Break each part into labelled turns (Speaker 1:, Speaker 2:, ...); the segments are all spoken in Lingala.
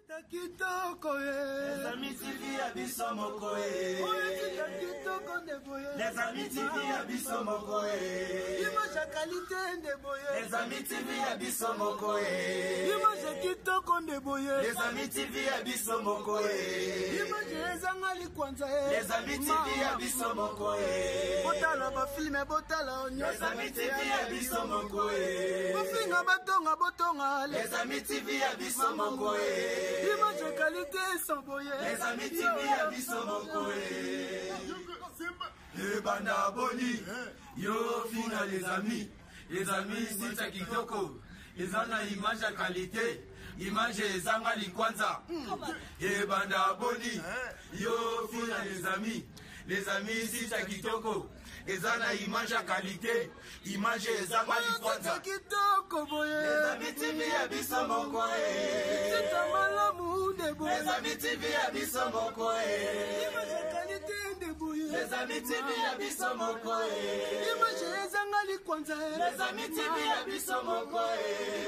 Speaker 1: Les amis TV abisso mokoe. Les amis TV abisso mokoe.
Speaker 2: Image qualité de boye.
Speaker 1: Les amis TV abisso mokoe.
Speaker 2: Image kitoko de boye.
Speaker 1: Les amis TV abisso mokoe.
Speaker 2: Image ezangali kwanza.
Speaker 1: Les amis TV abisso mokoe.
Speaker 2: Botala ba film botala onyo.
Speaker 1: Les amis TV abisso mokoe.
Speaker 2: Bofinga batonga botonga.
Speaker 1: Les amis TV abisso mokoe.
Speaker 2: Image qualité sans boye.
Speaker 1: Les amis TV abisso mokoe. Le banda boni. Yo fina les amis c'est à kitoko. Les ana image à qualité. Image ezanga likwanza. Et banda boni. Yo fina les amis c'est à kitoko. Les ana image à qualité. Image ezanga likwanza. Les amis TV abisso mokoe.
Speaker 2: C'est un malamu de boye.
Speaker 1: Les amis TV abisso mokoe.
Speaker 2: Image qualité de boye.
Speaker 1: Les amis TV abisso mokoe.
Speaker 2: Image ezangali kwanza.
Speaker 1: Les amis TV abisso mokoe.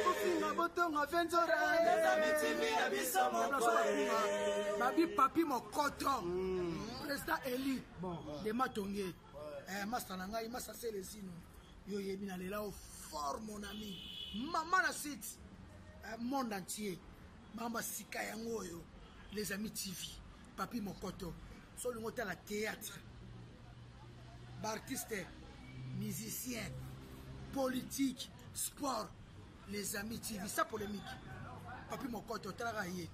Speaker 2: Bofinga botonga fenzora.
Speaker 1: Les amis TV abisso mokoe.
Speaker 2: Babi papi mokoto. Président Eli. Bon, de Matongé. Master Nangai, Master Célestino. Yo yebina lela au fort mon ami. Maman na site. Monde entier. Mama Sika yango yo. Les amis TV. Papi mokoto. Sur le moteur la théâtre. Artiste, musicien, politique, sport. Les amis TV. Ça polémique. Papi mokoto travailler.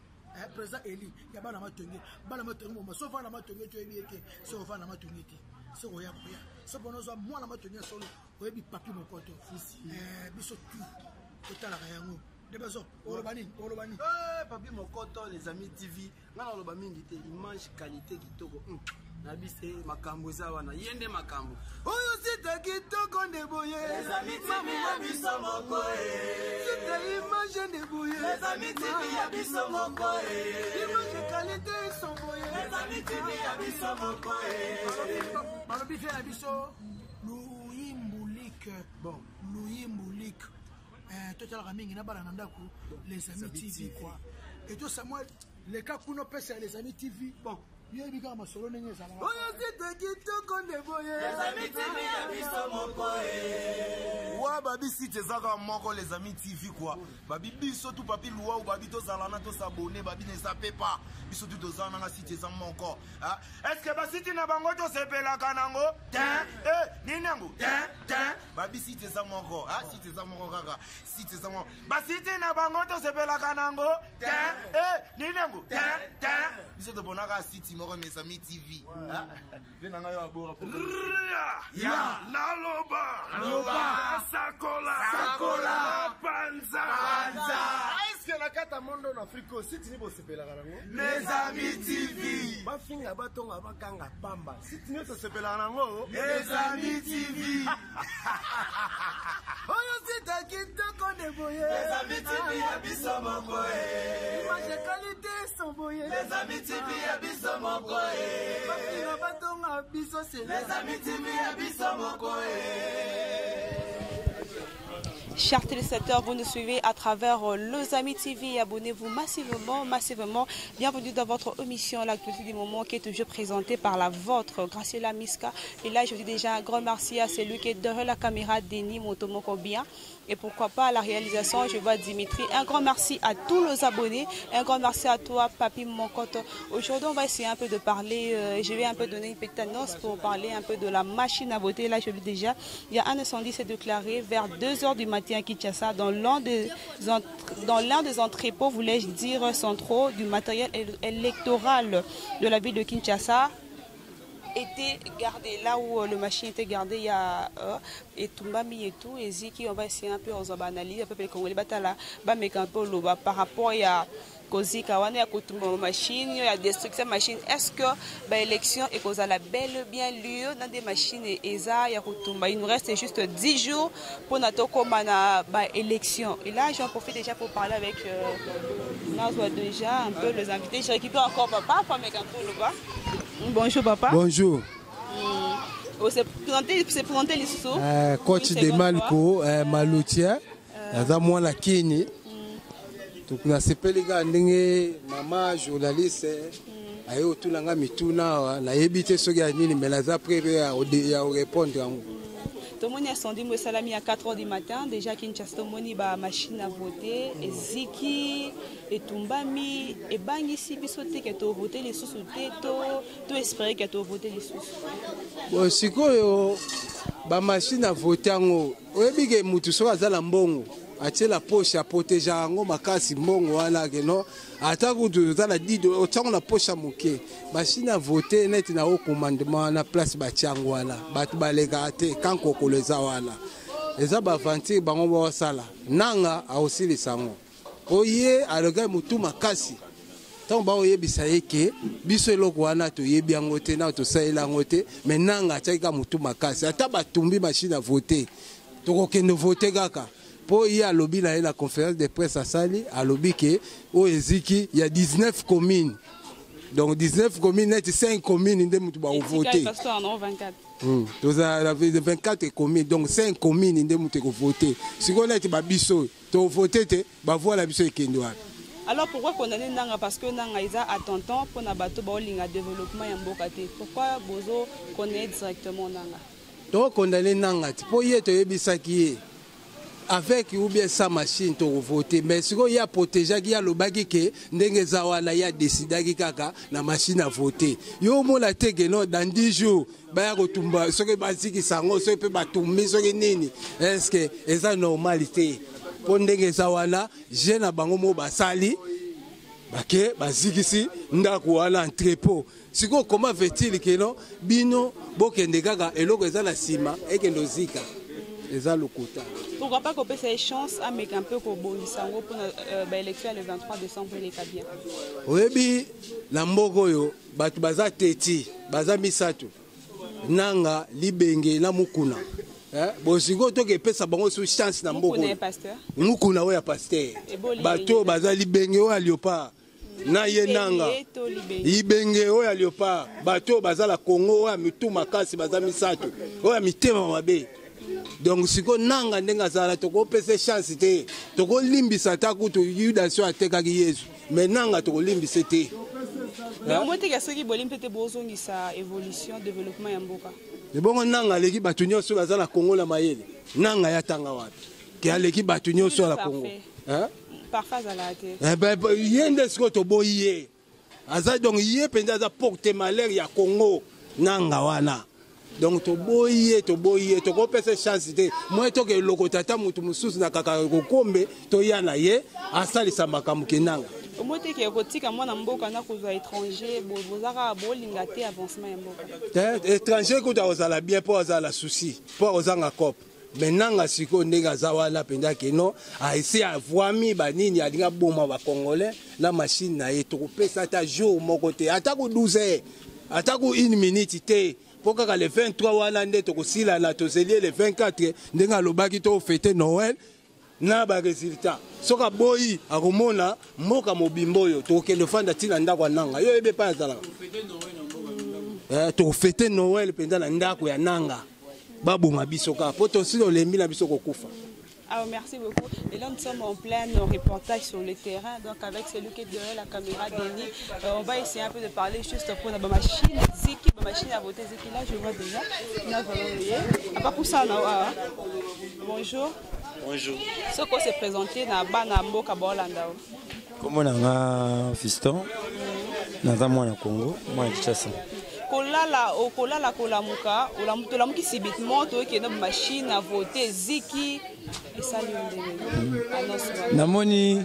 Speaker 2: Président Eli, il y a pas d'amatonné. Pas d'amatonné. Sauf un amatonné, tu es bien que. Sauf un amatonné. C'est quoi, c'est bon, moi la matonné solo. Oui, papi mokoto. Biso tout. Total à rien. Des besoins. Orobani.
Speaker 3: Papi mokoto, les amis TV. Ngana orobami ngite image qualité kitoko. Nabise makambo zawana. Yende makambo.
Speaker 2: Oyo sita kitoko de boye.
Speaker 1: Les amis TV abisso mokoe.
Speaker 2: Sita image de boye.
Speaker 1: Les amis TV abisso mokoe.
Speaker 2: Image qualité sans boye.
Speaker 1: Les amis TV abisso mokoe.
Speaker 2: Balobi fait abisso. Louis Mboulik. Bon, Louis Mboulik. Total Ramingi na balananda ku les amis TV quoi. Et tout Samuel, les cas qu'on a passé les amis TV. Bon. Les amis TV
Speaker 1: abisso mokoe.
Speaker 4: Wa babi si tezaka moko les amis TV quoi. Babi biso tout papi loi ou babi to zalana to s'abonner babi ne sape pas. Biso tout dozana na si tezan moko. Est-ce que ba siti na bango to sepela kanango? Ninango. Babi si tezan moko. Si tezan moko kaka. Si tezan moko. Ba siti na bango to sepela kanango? Ninango. Biso to bonaka siti moko mes amis TV. Venanga yo abora pour.
Speaker 1: Ya Naloba. Sakola. Panza.
Speaker 3: Est-ce que la carte monde en Afrique aussi tu ne sais pas la rango?
Speaker 1: Les amis TV.
Speaker 3: Ba finga batonga bakanga pamba. Si tu ne sais pas la rango?
Speaker 1: Les amis TV.
Speaker 2: Oyo sita kitoko de boye.
Speaker 1: Les amis TV abisso mokoe.
Speaker 2: Image qualité sans boye.
Speaker 1: Les amis TV abisso mokoe.
Speaker 2: Bafinga batonga biso c'est.
Speaker 1: Les amis TV abisso mokoe.
Speaker 5: Chers téléspectateurs, vous nous suivez à travers Les Amis TV. Abonnez-vous massivement. Bienvenue dans votre émission, l'actualité du moment, qui est toujours présentée par la vôtre, Graciela Miska. Et là, je dis déjà un grand merci à celui qui est derrière la caméra, Denis Motomoko bien. Et pourquoi pas à la réalisation, je vois Dimitri. Un grand merci à tous nos abonnés. Un grand merci à toi, Papi Mokoto. Aujourd'hui, on va essayer un peu de parler. Je vais un peu donner une petite annonce pour parler un peu de la machine à voter. Là, je le dis déjà. Il y a un incendie qui s'est déclaré vers 2 h du matin à Kinshasa, dans l'un des entrepôts, voulais-je dire, centraux du matériel électoral de la ville de Kinshasa. Était gardé là où le machine était gardé, il y a et Tumbami et tout, et Ziki, on va essayer un peu en analyse un peu les Congolais batala ba mais un peu par rapport il y a Kozika wana ya kutumba machine, il y a destruction machine. Est-ce que ba élection et cause la belle bien lieu dans des machines et eza ya kutumba? Il nous reste juste 10 jours pour notre komana ba élection. Et là j'en profite déjà pour parler avec Nazwa déjà un peu les invités. Je récupère encore papa, mais un peu le bas. Bonjour papa.
Speaker 6: Bonjour.
Speaker 5: C'est présenté les sous.
Speaker 6: Coach de Malco, Maloutia, moi la Kini. na sepelika ndenge mama journaliste aye otulanga mituna na yebite soki ya nini mais naza prêt ya répondre yango.
Speaker 5: Tomoni incendie mo salami à 4h du matin déjà Kinshasa tomoni ba machine à voter eziki etumbami ebangisi biso te ke to voter les sous te to espérer que to voter les sous.
Speaker 6: Bon sikoyo ba machine à voter ngo oyebike mutu so azala mbongo atie la poche à protéger yango makasi mbongo wana ke no ata kutu zala dido otango na poche à moke machine à voter net na au commandement na place ba tiango wana batu baleka te kanko koleza wana eza ba aventure bango ba sala nanga a aussi les sango oye aloga mutu makasi tant ba oyebisa yeke biso eloko wana to yebi yango te na to saela yango te mais nanga atika mutu makasi ata batumbi machine à voter tokokende voter kaka. Pour y a lobby la conférence de presse à Sali, à lobby que au Eziki, il y a 19 communes. Donc 19 communes, 5 communes, ils ont voté.
Speaker 5: 24.
Speaker 6: Vous avez 24 communes, donc 5 communes, ils ont voté. Si vous avez voté, vous avez voté, vous avez voté.
Speaker 5: Alors pourquoi condamner Nanga? Parce que Nanga est attentant pour nabato baolinga développement ya mboka te. Pourquoi bozo connaît directement Nanga?
Speaker 6: Donc condamner Nanga, pour y être ebisaki avec ou bien sa machine to voter mais ce qu'il y a protégé qui a le bagage que ndenge zawana ya décider qui kaka na machine à voter yo mo la teke no dans 10 jours ba ya kotumba ce que basiki sango ce peut batumbi ce que nini est-ce que eza normalité pour ndenge zawana je na bango mo basali bake bazikisi ndako wana entrepôt siko comment fait-il que non bino bokende kaka eloko eza na sima ekendo zika eza lokota.
Speaker 5: Pourquoi pas qu'on peut faire chance à mettre un peu pour Bongisango pour l'élection le 23 décembre les Kabia.
Speaker 6: Oyebi la mboko yo batu baza teti baza misato nanga libenge na mukuna bosiko to ke pesa bango sous chance na mboko mukuna oya pasteur bato baza libenge oya liopa na ye nanga libenge oya liopa bato baza la Congo oya mitu makasi baza misato oya mitema mabe. Donc si on nanga ndenga zala toko pese chance te toko limbisa ta kutu yudasio ateka ki Yesu mais nanga toko limbisa te.
Speaker 5: Donc moi te ka soki bolim pete bozongi sa évolution développement ya mboka.
Speaker 6: Le bon nanga leki batu nyonso baza na Congo la mayele nanga ya tanga wapi ke aleki batu nyonso la Congo hein
Speaker 5: parfait zala te.
Speaker 6: Eh ben yende siko to boye aza donc yé penda za porte malheur ya Congo nanga wana. Donc to boye to kopesa chance te moi to ke lokotata mutu mususu na kaka kokombe to yana ye asalisa makambo kenanga
Speaker 5: omote ke kotika mwana mboka na kozwa étranger bozaka bolinga te avancement ya mboka
Speaker 6: étranger ko ozala bien pour ozala souci pour ozanga cop menanga siko ndega zawala penda ke no a essayer avwami banini alinga boma ba congolais la machine na ye to kopesa ta jour moko te atako 12 heures atako 1 minute te. Pourquoi le 23 wana nde tokosila na tozeli le 24 ndenga lobaki to fêter Noël na ba résultat soka boyi akomona mboka mobimbo oyo tokende fanda tina ndako nanga yo ebe pa zala to fêter Noël penda na ndako ya nanga baboma biso ka poto silo lembi na biso kokufa.
Speaker 5: Alors, merci beaucoup. Et là, nous sommes en plein reportage sur le terrain. Donc, avec celui qui est derrière la caméra, Denis, on va essayer un peu de parler juste pour la machine. Ziki, la machine à voter. Ziki, là, je vois déjà. À part pour ça, bonjour.
Speaker 7: Bonjour.
Speaker 5: Ce qu'on s'est présenté dans Banambo, Kabolanda.
Speaker 7: Comment on a un fiston dans un Congo, moi, je sais.
Speaker 5: Kolala kolamuka olamuki sibitement to ke na machine à voter ziki
Speaker 7: namoni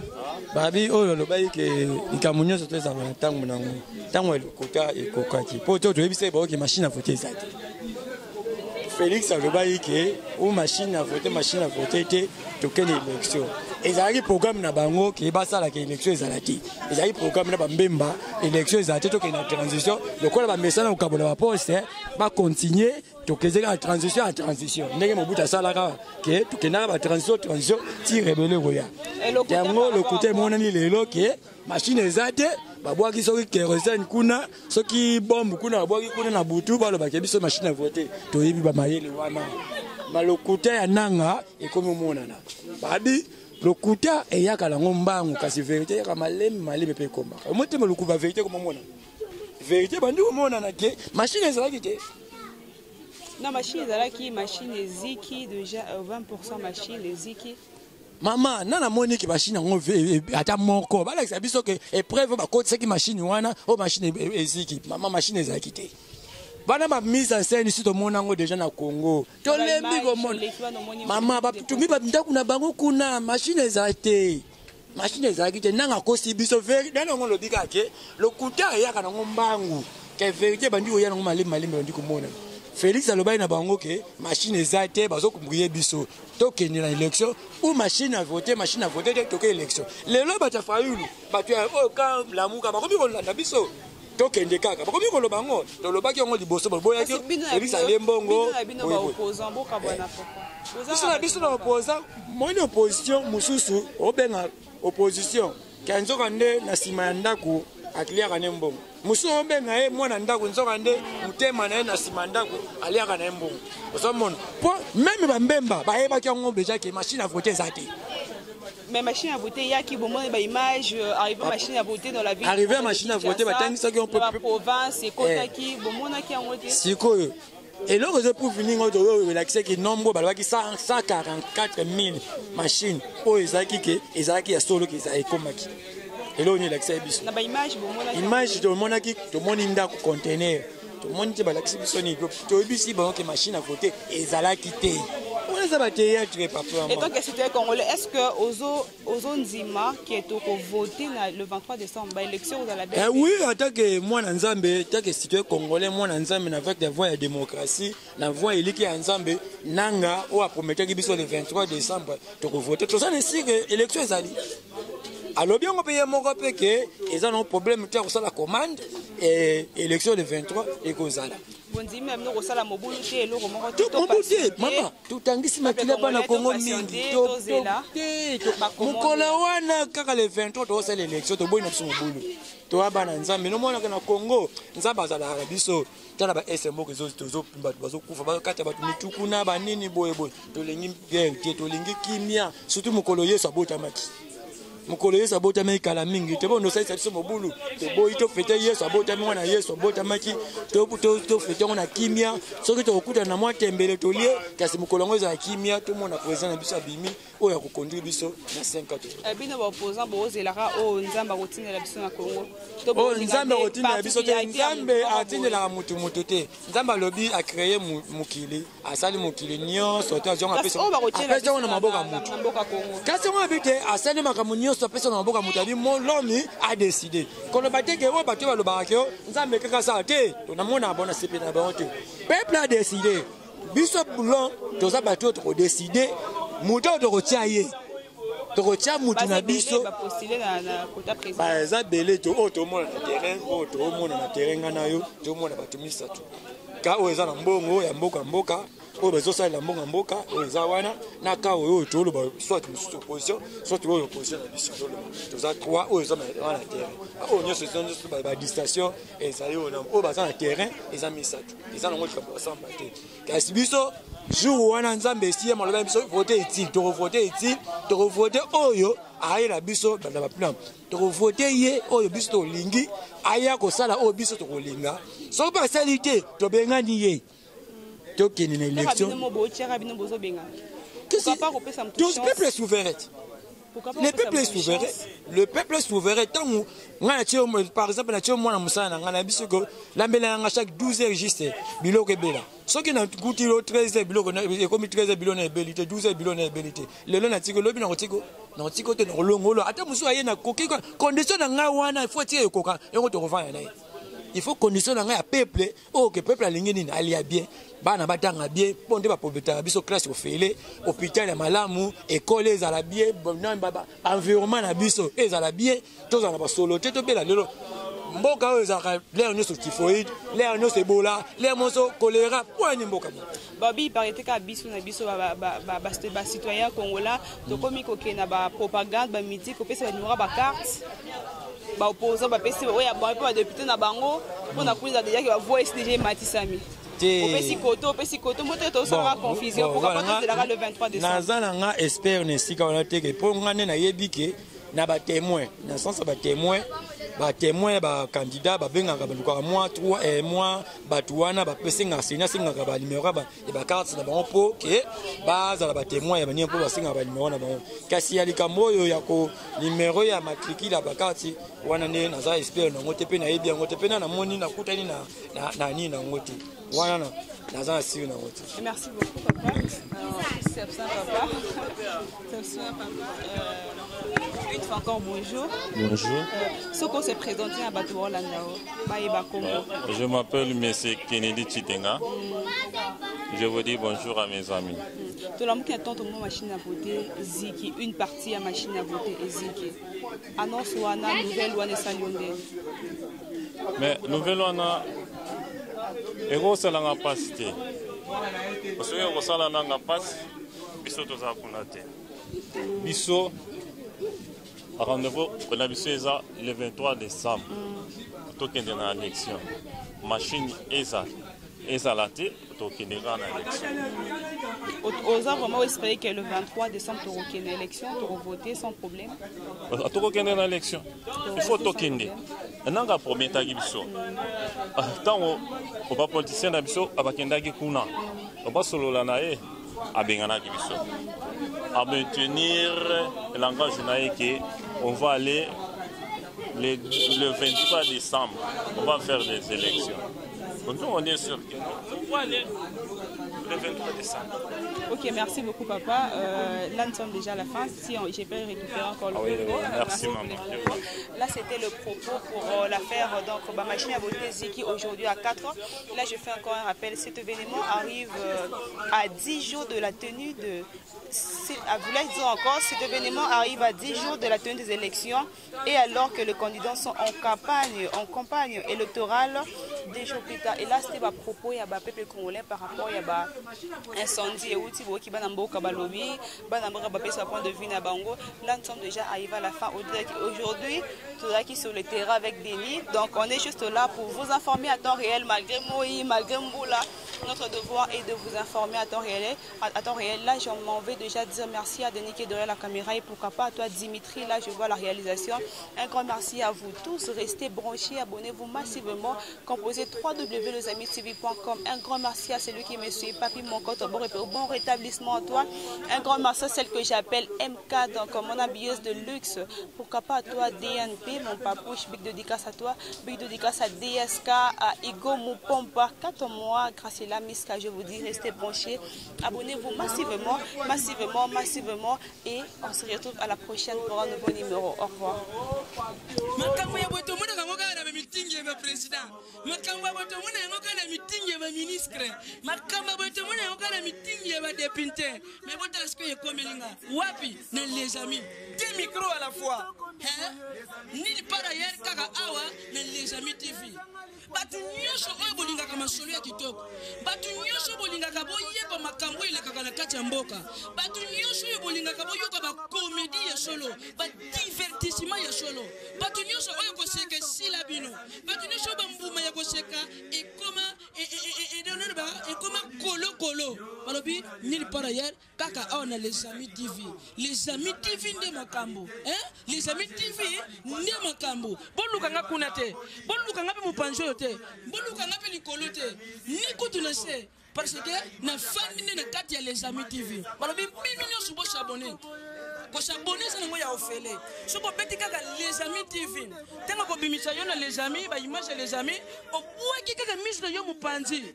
Speaker 7: babi oyo lobai ke ikamunyo soto za tangu nango tangu elokota ekokaki po to yebise ba ke machine à voter ça Félix lobai ke o machine à voter te to kene élection ezali programme na bango ke basala ke élection ezalaki ezali programme na bambemba élection ezalaki to ke na transition lokola ba mesana ukabola ba poste ba continuer to kezeka transition ndenge mobuta salaka ke to kenaka ba transition ti rebelle roya yango le côté monani lelo ke machine ezate babwaki soki kérosène kuna soki bombe kuna babwaki kuna na butu baloba ke biso machine à voter to yebi ba mayele wana malokute ya nanga ekomi monana babi lokuta eyaka lango mbangu kasi vérité yaka malemi pe komba motema lokuba vérité comme mona vérité bandi komona na ke machine ezalaki te
Speaker 5: na machine ezalaki machine eziki déjà 20% machine eziki
Speaker 7: mama nana moni ki machine yango ata moko balakisa biso ke épreuve bakotisaki machine wana o machine eziki mama machine ezalaki te bana ba mise en scène ici to monango déjà na Congo to lembi komona mama batumi bandaku na bango kuna machine ezate machine ezalaki te nanga kosi biso vérité nana ngo lobika ke lokuta yaka na ngombangu ke vérité bandi oya ngo malemi bandi komona Félix alobai na bango ke machine ezate bazokumbuye biso tokende na élection ou machine à voter toke élection lelo bata fayulu batu o ka lamuka bakomi kolanda biso tokende kaka bakomi koloba ngo tolobaki yango liboso boyaki Félix alembongo biso na opposant moi na opposition mususu obenga opposition kanzoka nde na sima ya ndako atliaka ne mbongo mususu obenga ye mwana ndako nzoka nde mutema na ye na sima ndako aliaka na mbongo osomona po même bambemba bayebaki yango déjà ke machine à voter ezate.
Speaker 5: Mais machine à voter, il y a qui bon ba image arriver machine à voter dans la ville.
Speaker 7: Arriver à machine à voter, batangisa qui on peut
Speaker 5: la province et kota qui bon mona qui a voté.
Speaker 7: Sikoyo. Et là je pour finir on doit relaxer que nombre balaki 144 000 machines o ezaki ke ezaki ya solo ke ezaki komaki. Et là on est relaxé biso.
Speaker 5: Na ba image bon mona
Speaker 7: image to mona ki to moni ndako conteneur. To moni te balaki biso ni to bisi ba que machine à voter ezalaki te.
Speaker 5: Et donc, est-ce que Ozo Nzima, qui est au voté le 23 décembre, l'élection dans la BNP?
Speaker 7: Oui, en tant que moi, Nzambe, tant que citoyen congolais, moi, Nzambe, avec des voix de démocratie, la voix élite Nzambe, Nanga, ou à promettre que le 23 décembre, tu vas voter. Tout ça, c'est que l'élection est allée. Alors, bien, on peut y avoir ils ont un problème, tu as la commande, et l'élection le 23, et qu'on a là. Mama, tutangisi makila bana Congo mingi. Mukola wana kaka le 23 to osala élection to boyi na biso mobulu. To abana Nzambe no mona kana Congo, Nzambe azala biso. Tala ba SMO ke zo pimba bazo kufa ba kata ba mituku na ba nini boye. To lengi bien, to lengi kimia, surtout mukolo Yesu abota maki. Mukolo Yesu abota maki kala mingi. Te bono sai biso mobulu. To boyi to fete Yesu abota mwana Yesu abota maki. To fete ngona kimia. Soki to okuta na mwa tembele to lie kasi mukolo ngo za kimia to mona président na biso abimi oya ko conduire biso na 5 ans.
Speaker 5: Bino ba opposant bo zelaka o Nzamba kotinela biso na Congo.
Speaker 7: To bo Nzamba kotinela biso te Nzambe atinela mutu te. Nzamba lobi a créer mukili, asali mukili nyonso to jonga peso. Apesa na maboka mutu. Kasi ngo abite asali makamu nyonso apesa na maboka mutu abi l'homme a décidé. Kono bateke o bato ba lobaka yo Nzambe kaka sa te. To na mona bona sepe na bonté. Peuple a décidé. Biso boulon toza bato to décider mutu to kotiaye. To kotia mutu na biso
Speaker 5: ba postuler na kota président.
Speaker 7: Ba za belé to to mona na terrain, to mona na terrain ngana yo, to mona bato misatu. Ka o eza na mbongo ya mboka o bezo sa la mboka o eza wana na ka o to lo ba soit musu opposition soit o opposition na biso to za trois o eza na terrain. O nyo se zonzo ba distanciation eza yo na o ba za na terrain eza misatu. Eza na ngoti ka ensemble te. Kasi biso jour wana Nzambe siye maloba biso voter utile to voter oyo aye la biso na ba plan to voter ye oyo biso to lingi aya ko sala oyo biso to kolinga so ba salite to bengani ye to kini na élection le peuple est souverain. Le peuple est souverain. Par exemple, moi, chaque 12 heures, juste, biloko bela. Ce qui n'a goûté 13 heures, biloko, comme 13 heures, biloko, 12 heures, biloko, le long, l'article, le bilan, l'article, le long, attends, monsieur, il y a une condition il faut tirer le coca, et on te revend. Il faut condition à peuple, oh, que peuple a l'ingénie, alia bien, bana batanga bien, ponde ba pobeta, biso classe au félé, hôpital ya malamu, école à la bien, environnement na biso, à la bien, tous en a pas solo, tout bela lelo. Mboka o ezaka l'air no so typhoïde, l'air no c'est Ebola, l'air no so choléra, point mboka.
Speaker 5: Babi paraît ka biso na biso ba citoyen congolais, to komi ko ke na ba propagande ba midi ko pesa ba numéro ba carte. Ba opposant ba pesi oya ba député na bango on a kuza déjà que ba voix SDG Matisami. Opesi koto, moto to sera confusion pour pas le 23 décembre.
Speaker 7: Nazana espère ne sika on a teke pour ngane na yebike na ba témoin, na sens ba témoin ba candidat ba benga ka baluka moi 3 mois batuana ba pesinga sina singa ka ba numéro ba e ba carte na ba po ke baza la ba témoin ya bani po ba singa ba numéro na ba kasi ya likambo yo ya ko numéro ya matricule ba carte wana ne naza espère na ngote pe na yebi ya ngote pe na moni na kutani na ni na ngote wana naza asiri na ngote.
Speaker 5: Merci beaucoup papa. C'est ça papa. Une fois encore bonjour.
Speaker 8: Bonjour.
Speaker 5: Ce qu'on s'est présenté à Batou Orlandao, Maïba Congo.
Speaker 8: Je m'appelle M. Kennedy Chitenga. Je vous dis bonjour à mes amis.
Speaker 5: Tout le monde qui attend mon machine à voter, Ziki, une partie à machine à voter et Ziki. Annonce ou Anna, nouvelle ou Anna Salionde.
Speaker 8: Mais nouvelle ou Anna, ego salanga pasite. Parce que ego salanga passe, biso toza kunate. Biso rendez-vous pour la biso le 23 décembre. Tokende na élection. Machine eza la té tokende na élection.
Speaker 5: Osa vraiment espérer que le 23 décembre tu auras une élection, tu auras voté sans problème.
Speaker 8: Tu auras une élection. Il faut tokende. Nanga promettre biso. Tant au pas politicien na biso abakendaki kuna. Oba solo la nae abengana biso. À maintenir l'engagement que on va aller le 23 décembre, on va faire des élections. Donc nous, on est sûr qu'on va aller le 23 décembre.
Speaker 5: Ok, merci beaucoup papa. Là nous sommes déjà à la fin. Si j'ai pas récupéré encore le propos.
Speaker 8: Merci maman.
Speaker 5: Là c'était le propos pour l'affaire donc ma machine à voter Ziki aujourd'hui à 4 ans. Là je fais encore un rappel. Cet événement arrive à 10 jours de la tenue de... Vous l'avez dit encore, cet événement arrive à 10 jours de la tenue des élections et alors que les candidats sont en campagne électorale des jours plus tard. Et là c'était à propos, il y a un peuple congolais par rapport à incendie et outils qui va dans Kabalobi, va dans sa point de vue na bango. Là nous sommes déjà arrivés à la fin. Aujourd'hui, tout qui sur le terrain avec Denis. Donc on est juste là pour vous informer à temps réel malgré moi, malgré Mboula. Notre devoir est de vous informer à temps réel. Là, je m'en vais déjà dire merci à Denis qui est derrière la caméra et pourquoi pas à toi Dimitri. Là, je vois la réalisation. Un grand merci à vous tous. Restez branchés, abonnez-vous massivement. Composez www.lesamitv.com. Un grand merci à celui qui me suit. Papi Monkoto, bon rétablissement à toi. Un grand merci à celle que j'appelle MK, donc mon habilleuse de luxe. Pourquoi pas à toi DNP, mon papouche. Big dédicace à toi. Big dédicace à DSK, à Igo Moupompa. 4 mois, grâce à la Miska, je vous dis, restez branchés. Abonnez-vous massivement et on se retrouve à la prochaine pour un nouveau numéro. Au revoir.
Speaker 9: Wapi les amis, 2 micros à la fois. Ni par ailleurs kaka awa les amis TV. Batu nyosho oyo bolingaka masolo ya kitoko. Batu nyosho bolingaka boyeba makambo elekaka na kati ya mboka. Batu nyosho oyo bolingaka boyoka ba comédie ya solo, ba divertissement ya solo. Batu nyosho oyo koseka sila bino. Batu nyosho ba mbuma ya koseka ekoma ekoma kolo. Balobi ni par ailleurs kaka awa na les amis TV. Les amis TV nde makambo. Les amis TV nde makambo. Boluka nga kuna te. Boluka nga pe mupanjo te. Boluka nga pe likolo te. Ni kutu na se parce que na fandi nde na kati ya les amis TV. Balobi bino nyoso bo s'abonner. Ko s'abonner ça ngo ya ofele. Soko beti kaka les amis TV. Tenga ko bimisa yo na les amis, ba image ya les amis, o bwaki kaka mise na yo mupanzi.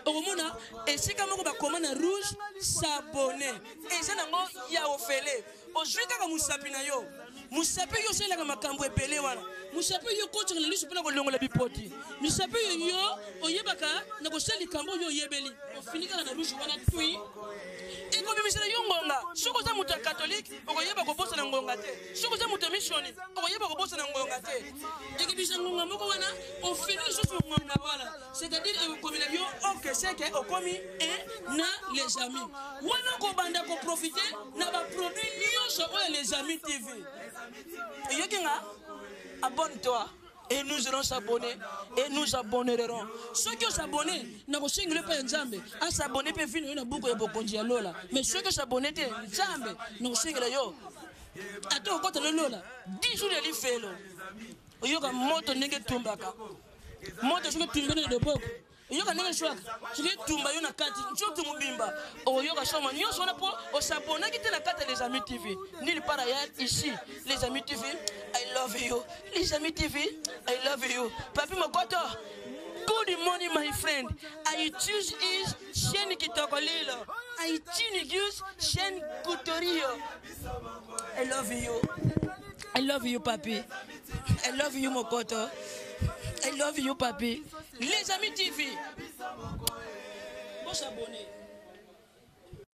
Speaker 9: Okomona esika moko ba commande rouge s'abonner. Et ça nango ya ofele. Ozwi kaka musapi na yo. Musapi yo selaka makambo ebele wana. Musapi yo kotsanga na lisu pena ko longola bipoti. Musapi yo oyebaka na ko sali kambo yo yebeli. Ofinika na rouge wana tui. Eko bimisela yo ngonga. Soko za muta catholique okoyeba ko bosa na ngonga te. Soko za muta missioni okoyeba ko bosa na ngonga te. Eki bisa ngonga moko wana ofini susu ngonga wala. C'est-à-dire okomela yo ok c'est que okomi na les amis. Wana ko banda ko profiter na ba produit yo so les amis TV. Yokinga abonne-toi. et nous allons s'abonner et nous abonnerons. Ceux qui s'abonnent, n'a pas single pas Nzambe. À s'abonner peut finir une boucle de bokonji lola. Mais ceux qui s'abonnent, Nzambe, nous single yo. Attends, quand le lola, 10 jours de l'ifelo. Oyoka moto nenge tumbaka. Moto suka tumbene de boko. Oyoka nenge swaka. Suka tumba yo na kati. Nchoto mubimba. Oyoka soma nyonso na po osabona kite na kati les amis TV. Nulle part ailleurs ici. Les amis TV, I love you. Les amis TV, I love you. Papi Mokoto. Good morning my friend. I choose is chaîne kitoko lilo. I choose chaîne kutorio. I love you. I love you, papi. I love you, Mokoto. I love you, papi. Les amis TV. Bon s'abonner.